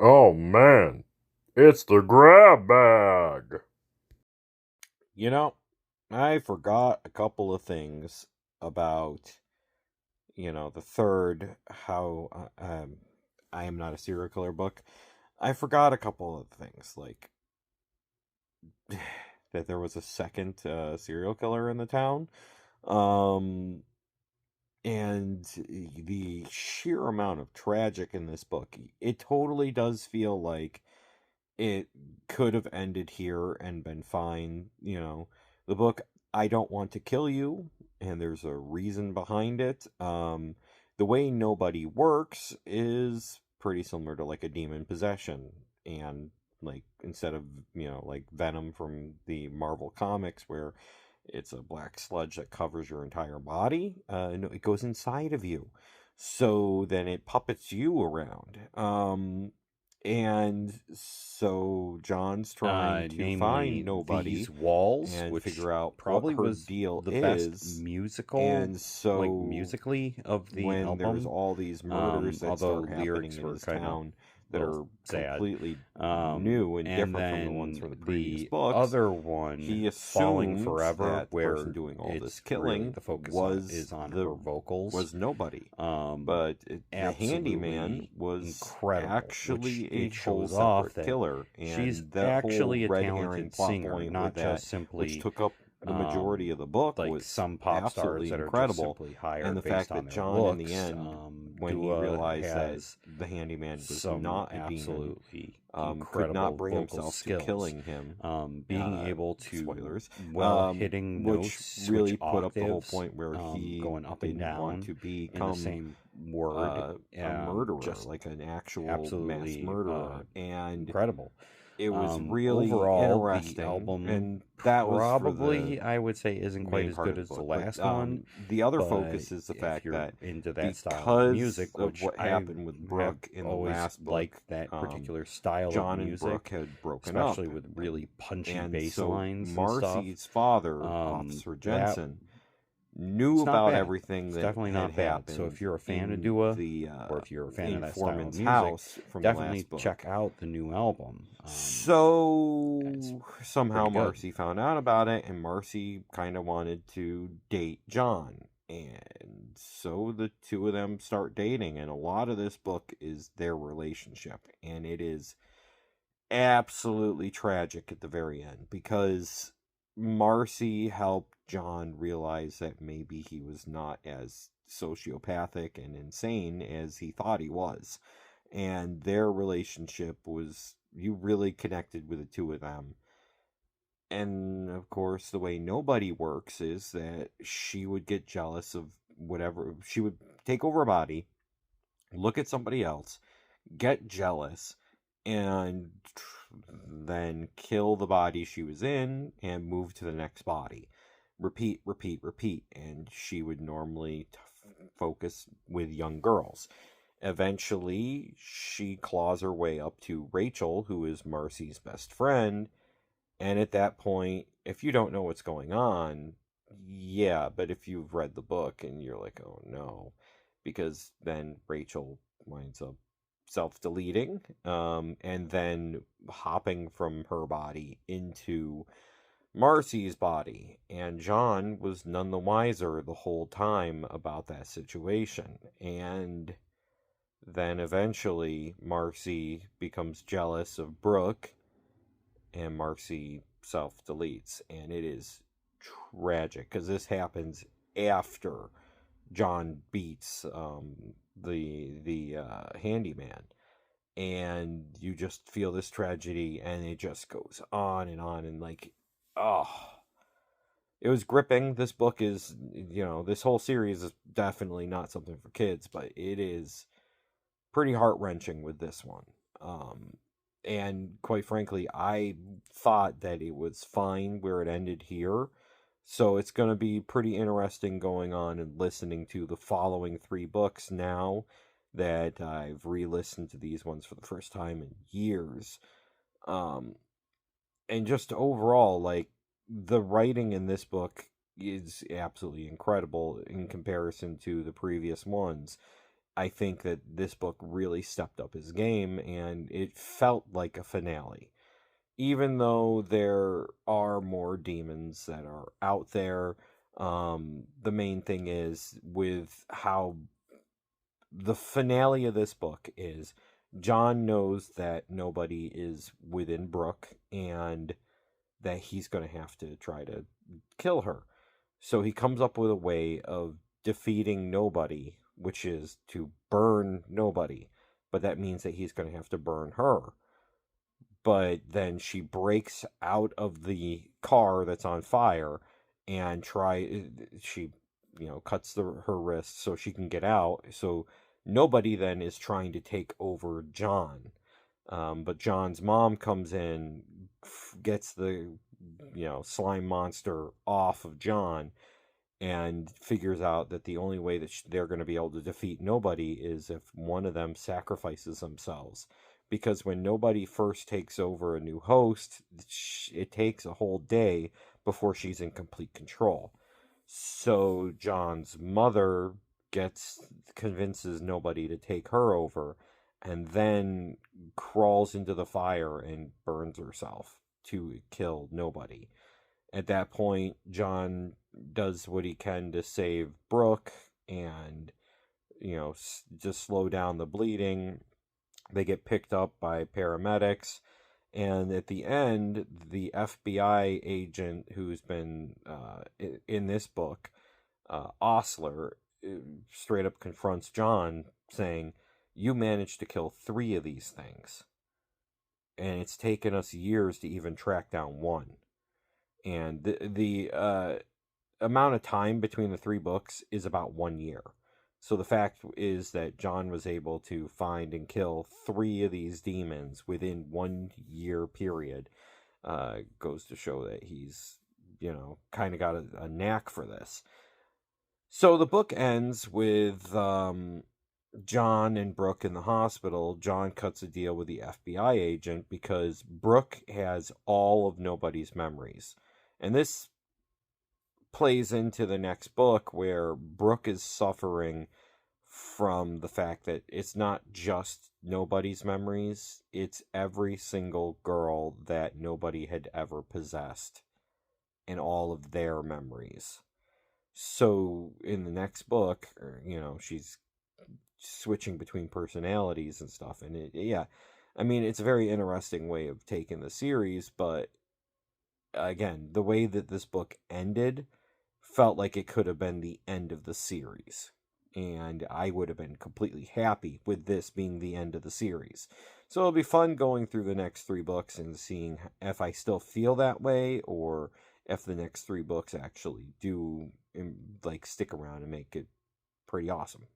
Oh man, it's the grab bag. You know, I forgot a couple of things about, the third, I Am Not a Serial Killer book. I forgot a couple of things, like that there was a second serial killer in the town. Um, and the sheer amount of tragic in this book, it totally does feel like it could have ended here and been fine. The book I Don't Want to Kill You, and there's a reason behind it. The way Nobody works is pretty similar to like a demon possession, and like instead of like Venom from the Marvel comics where it's a black sludge that covers your entire body. No, it goes inside of you, so then it puppets you around. And so John's trying to find Namely Nobody these walls, and which figure out what probably her was deal the best is. musical, And like so musically, of the when there's album. all these murders that Although start happening lyrics in were his kind of town a that little are sad. completely new and And different from the ones then from the previous the books, other one, he Falling assumes Forever, that the person where doing all this it's really killing the focus is on her vocals. Nobody. Um, But the handyman Absolutely was incredible, which actually a it whole shows off separate that killer, she's and that whole actually a red herring talented plot singer, point with not that, just which simply took up the majority of the book, like was some pop stars absolutely that are just incredible. simply And hired the based fact on that their John, in the looks. end, when he Dua realized that has the handyman was some not a demon, absolutely could not incredible bring vocal himself to skills. killing him. Being able to, Spoilers. while hitting Which notes, switch really put up the whole octaves, point where he going up and didn't want down to in the become same word, a murderer, just like an actual mass absolutely murderer. And incredible. it was really Overall, the interesting. album And that was for the probably, I would say, isn't quite main as part of good the as the book. But last one. the other But focus is the if fact you're that into that style of because music, of which what I happened with have Brooke in the always last book, liked that particular style of John and Brooke music, had broken up. especially with really punchy And bass so lines and stuff. Marcy's father, Officer That Jensen, knew It's not about bad. everything It's that definitely had not bad. So happened if you're a fan of in Dua, the or if you're a fan of that style of informant's music, house from the definitely last book. check out the new album. So somehow pretty good. Marcy found out about it, and Marcy kind of wanted to date John. And so the two of them start dating, and a lot of this book is their relationship. And it is absolutely tragic at the very end because Marcy helped John realize that maybe he was not as sociopathic and insane as he thought he was. And their relationship was, you really connected with the two of them. And of course, the way Nobody works is that she would get jealous of whatever. She would take over a body, look at somebody else, get jealous, and then kill the body she was in and move to the next body. Repeat, repeat, repeat. And she would normally focus with young girls. Eventually, she claws her way up to Rachel, who is Marcy's best friend. And at that point, if you don't know what's going on, yeah, but if you've read the book and you're like, oh no, because then Rachel winds up self-deleting, and then hopping from her body into Marcy's body. And John was none the wiser the whole time about that situation. And then eventually Marcy becomes jealous of Brooke, and Marcy self-deletes. And it is tragic because this happens after John beats the handyman, and you just feel this tragedy, and it just goes on, and like, oh, it was gripping. This book is, this whole series is definitely not something for kids, but it is pretty heart-wrenching with this one. And quite frankly, I thought that it was fine where it ended here. So it's going to be pretty interesting going on and listening to the following three books now that I've re-listened to these ones for the first time in years. And just overall, like, the writing in this book is absolutely incredible in comparison to the previous ones. I think that this book really stepped up his game, and it felt like a finale. Even though there are more demons that are out there, the main thing is with how the finale of this book is John knows that nobody is within Brooke and that he's going to have to try to kill her. So he comes up with a way of defeating nobody, which is to burn nobody. But that means that he's going to have to burn her. But then she breaks out of the car that's on fire and she cuts her wrist so she can get out. So nobody then is trying to take over John. But John's mom comes in, gets the slime monster off of John, and figures out that the only way that they're going to be able to defeat nobody is if one of them sacrifices themselves. Because when nobody first takes over a new host, it takes a whole day before she's in complete control. So John's mother convinces nobody to take her over, and then crawls into the fire and burns herself to kill nobody. At that point, John does what he can to save Brooke and, just slow down the bleeding. They get picked up by paramedics. And at the end, the FBI agent who's been in this book, Osler, straight up confronts John saying, "You managed to kill 3 of these things. And it's taken us years to even track down one." And the amount of time between the 3 books is about 1 year. So the fact is that John was able to find and kill 3 of these demons within 1 year period. Goes to show that he's, kind of got a knack for this. So the book ends with John and Brooke in the hospital. John cuts a deal with the FBI agent because Brooke has all of nobody's memories. And this plays into the next book where Brooke is suffering from the fact that it's not just nobody's memories, it's every single girl that nobody had ever possessed and all of their memories. So in the next book, she's switching between personalities and stuff, and it's a very interesting way of taking the series. But again, the way that this book ended felt like it could have been the end of the series, and I would have been completely happy with this being the end of the series. So it'll be fun going through the next 3 books and seeing if I still feel that way, or if the next 3 books actually do stick around and make it pretty awesome.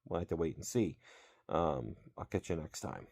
We'll have to wait and see. I'll catch you next time.